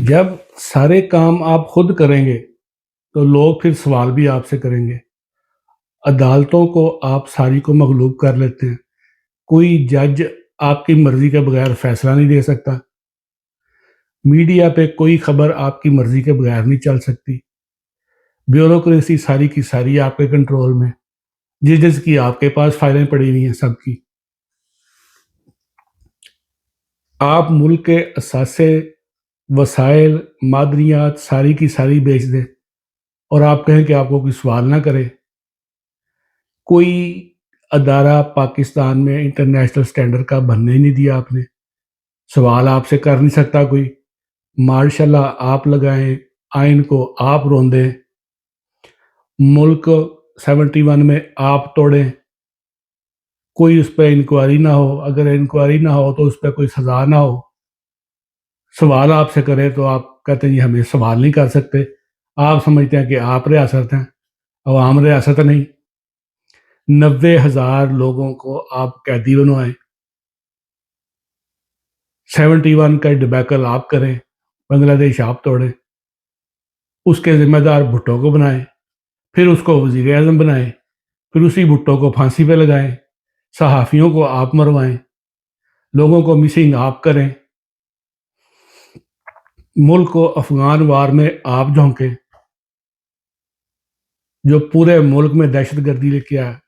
जब सारे काम आप खुद करेंगे तो लोग फिर सवाल भी आपसे करेंगे। अदालतों को आप सारी को मगलूब कर लेते हैं। कोई जज आपकी मर्जी के बगैर फैसला नहीं दे सकता। मीडिया पे कोई खबर आपकी मर्जी के बगैर नहीं चल सकती। ब्यूरोक्रेसी सारी की सारी आपके कंट्रोल में, जिसकी आपके पास फाइलें पड़ी हुई हैं सबकी। आप मुल्क के असासे, वसाइल, मादनियात सारी की सारी बेच दें और आप कहें कि आपको कोई सवाल ना करे। कोई अदारा पाकिस्तान में इंटरनेशनल स्टैंडर्ड का बनने ही नहीं दिया आपने। सवाल आपसे कर नहीं सकता कोई। मार्शल लॉ आप लगाएं, आइन को आप रोंदें, मुल्क 71 में आप तोड़ें, कोई उस पर इंक्वायरी ना हो। अगर इंक्वायरी ना हो तो उस पर कोई सज़ा ना हो। सवाल आपसे करें तो आप कहते हैं जी हमें सवाल नहीं कर सकते। आप समझते हैं कि आप रियासत हैं, अवाम रियासत नहीं। 90,000 लोगों को आप कैदी बनवाएं। 71 का डिबैकल आप करें, बांग्लादेश आप तोड़ें, उसके ज़िम्मेदार भुट्टो को बनाएं, फिर उसको वज़ीर आज़म बनाएं, फिर उसी भुट्टो को फांसी पे लगाएं, सहाफ़ियों को आप मरवाएं, लोगों को मिसिंग आप करें, मुल्क को अफ़गान वार में आप झोंकें, जो पूरे मुल्क में दहशतगर्दी लेके आया।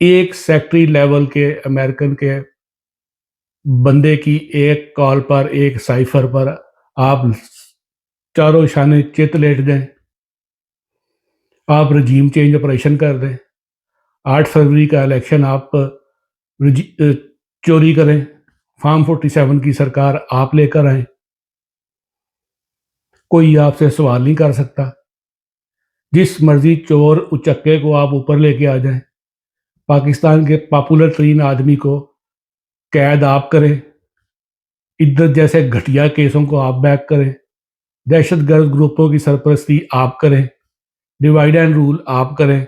एक सेक्रेटरी लेवल के अमेरिकन के बंदे की एक कॉल पर, एक साइफर पर आप चारों शाने चित लेट दें, आप रजीम चेंज ऑपरेशन कर दें, 8 फरवरी का इलेक्शन आप चोरी करें, फार्म 47 की सरकार आप लेकर आए, कोई आपसे सवाल नहीं कर सकता। जिस मर्जी चोर उचक्के को आप ऊपर लेके आ जाएं, पाकिस्तान के पॉपुलर तरीन आदमी को कैद आप करें, इद्दत जैसे घटिया केसों को आप बैक करें, दहशतगर्द ग्रुपों की सरपरस्ती आप करें, डिवाइड एंड रूल आप करें,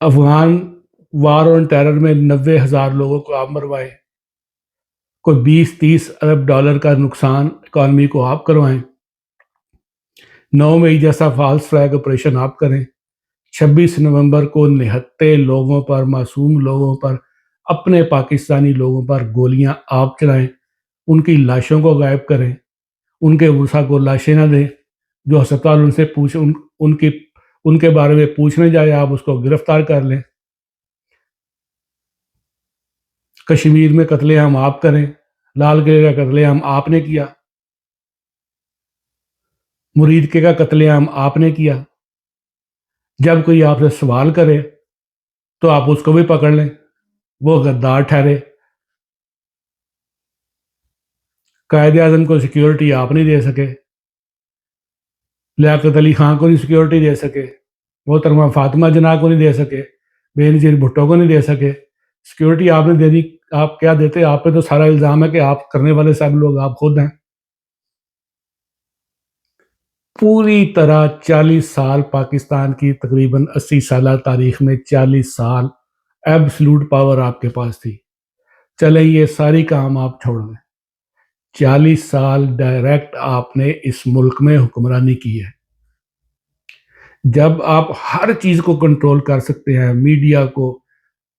अफगान वार ऑन टेरर में 90,000 लोगों को आप मरवाएं, कोई 20-30 अरब डॉलर का नुकसान इकॉनमी को आप करवाएं, 9 मई जैसा फॉल्स फ्लैग ऑपरेशन आप करें, 26 नवंबर को निहत्ते लोगों पर, मासूम लोगों पर, अपने पाकिस्तानी लोगों पर गोलियां आप चलाएं, उनकी लाशों को गायब करें, उनके वर्षा को लाशें ना दें, जो अस्पताल उनसे पूछ उनकी उनके बारे में पूछने जाए आप उसको गिरफ्तार कर लें। कश्मीर में कत्लेआम आप करें, लाल किले का कत्लेआम आपने किया, मुरीद के का कत्लेआम आपने किया। जब कोई आपसे सवाल करे तो आप उसको भी पकड़ लें, वो गद्दार ठहरे। कायदे आज़म को सिक्योरिटी आप नहीं दे सके, लियाकत अली खां को नहीं सिक्योरिटी दे सके, मोहतरमा फातिमा जना को नहीं दे सके, बेनज़ीर भुट्टो को नहीं दे सके। सिक्योरिटी आपने देनी, आप क्या देते? आप पे तो सारा इल्ज़ाम है कि आप करने वाले सब लोग आप खुद हैं। पूरी तरह 40 साल पाकिस्तान की तकरीबन 80 साल तारीख में 40 साल एब्सलूट पावर आपके पास थी। चले ये सारी काम आप छोड़ दें, 40 साल डायरेक्ट आपने इस मुल्क में हुक्मरानी की है। जब आप हर चीज़ को कंट्रोल कर सकते हैं, मीडिया को,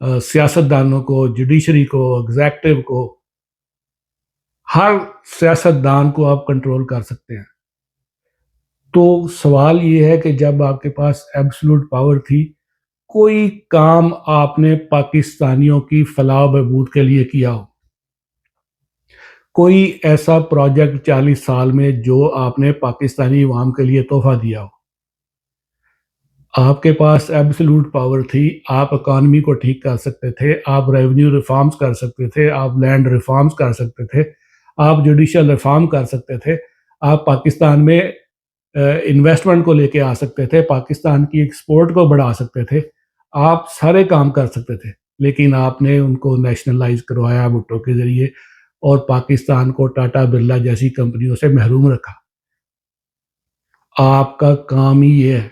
सियासतदानों को, जुडिशरी को, एग्जेक्टिव को, हर सियासतदान को आप कंट्रोल कर सकते हैं, तो सवाल ये है कि जब आपके पास एब्सोल्यूट पावर थी, कोई काम आपने पाकिस्तानियों की फलाह बहबूद के लिए किया हो? कोई ऐसा प्रोजेक्ट 40 साल में जो आपने पाकिस्तानी अवाम के लिए तोहफा दिया हो? आपके पास एब्सोल्यूट पावर थी, आप इकॉनमी को ठीक कर सकते थे, आप रेवेन्यू रिफॉर्म्स कर सकते थे, आप लैंड रिफॉर्म्स कर सकते थे, आप जुडिशियल रिफॉर्म कर सकते थे, आप पाकिस्तान में इन्वेस्टमेंट को लेके आ सकते थे, पाकिस्तान की एक्सपोर्ट को बढ़ा सकते थे, आप सारे काम कर सकते थे, लेकिन आपने उनको नेशनलाइज करवाया भुट्टो के ज़रिए और पाकिस्तान को टाटा बिरला जैसी कंपनियों से महरूम रखा। आपका काम ही ये है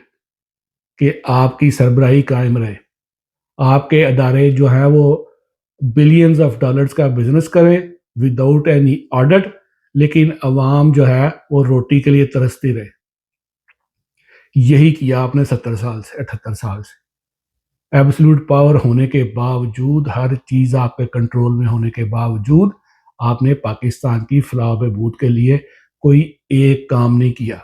कि आपकी सरबराही कायम रहे, आपके अदारे जो हैं वो بلینز آف ڈالرز کا بزنس کریں وداؤٹ اینی آڈٹ، لیکن عوام جو ہے وہ روٹی کے لیے ترستی رہے. یہی کیا آپ نے 70 سال سے 78 سال سے. ایبسلوٹ پاور ہونے کے باوجود، ہر چیز آپ کے کنٹرول میں ہونے کے باوجود، آپ نے پاکستان کی فلاح و بہبود کے لیے کوئی ایک کام نہیں کیا.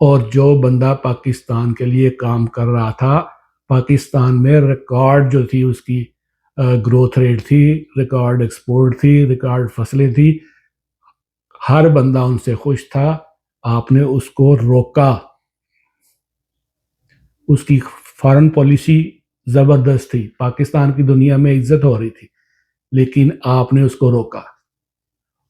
اور جو بندہ پاکستان کے لیے کام کر رہا تھا، پاکستان میں ریکارڈ جو تھی اس کی گروتھ ریٹ تھی، ریکارڈ ایکسپورٹ تھی، ریکارڈ فصلیں تھی، ہر بندہ ان سے خوش تھا. آپ نے اس کو روکا. اس کی فارن پالیسی زبردست تھی، پاکستان کی دنیا میں عزت ہو رہی تھی، لیکن آپ نے اس کو روکا.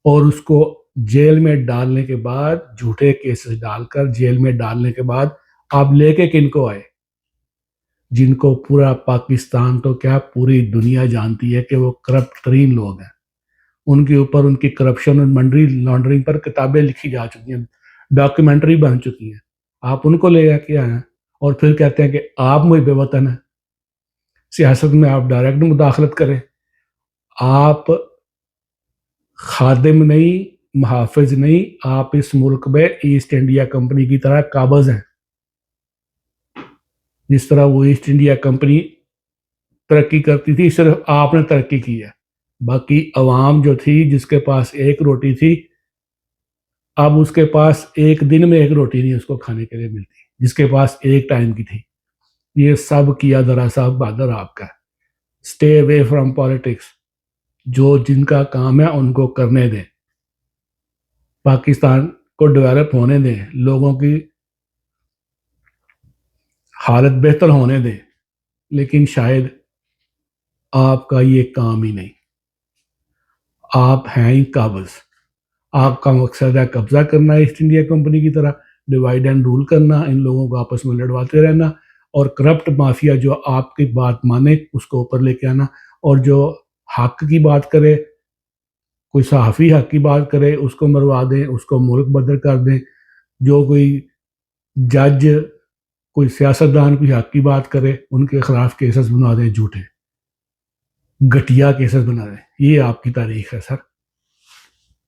اور اس کو جیل میں ڈالنے کے بعد، جھوٹے کیسز ڈال کر جیل میں ڈالنے کے بعد، آپ لے کے کن کو آئے؟ جن کو پورا پاکستان تو کیا پوری دنیا جانتی ہے کہ وہ کرپٹ ترین لوگ ہیں. ان کے اوپر ان کی کرپشن اور منی لانڈرنگ پر کتابیں لکھی جا چکی ہیں، ڈاکیومنٹری بن چکی ہیں. آپ ان کو لے کے آئے ہیں اور پھر کہتے ہیں کہ آپ محب وطن ہیں. سیاست میں آپ ڈائریکٹ مداخلت کریں. آپ خادم نہیں، محافظ نہیں، آپ اس ملک میں ایسٹ انڈیا کمپنی کی طرح قابض ہیں. جس طرح وہ ایسٹ انڈیا کمپنی ترقی کرتی تھی، صرف آپ نے ترقی کی ہے. باقی عوام جو تھی، جس کے پاس ایک روٹی تھی، اب اس کے پاس ایک دن میں ایک روٹی نہیں اس کو کھانے کے لیے ملتی، جس کے پاس ایک ٹائم کی تھی. یہ سب کیا ذرا صاحب بہادر آپ کا. Stay away from politics. جو جن کا کام ہے ان کو کرنے دیں، پاکستان کو ڈیولپ ہونے دیں، لوگوں کی حالت بہتر ہونے دیں. لیکن شاید آپ کا یہ کام ہی نہیں. آپ ہیں ہی قابض. آپ کا مقصد ہے قبضہ کرنا ایسٹ انڈیا کمپنی کی طرح، ڈیوائڈ اینڈ رول کرنا، ان لوگوں کو آپس میں لڑواتے رہنا، اور کرپٹ مافیا جو آپ کی بات مانے اس کو اوپر لے کے آنا. اور جو حق کی بات کرے، کوئی صحافی حق کی بات کرے، اس کو مروا دیں، اس کو ملک بدر کر دیں. جو کوئی جج، کوئی سیاستدان کوئی حق کی بات کرے، ان کے خلاف کیسز بنا دیں، جھوٹے گھٹیا کیسز بنا دیں. یہ آپ کی تاریخ ہے سر.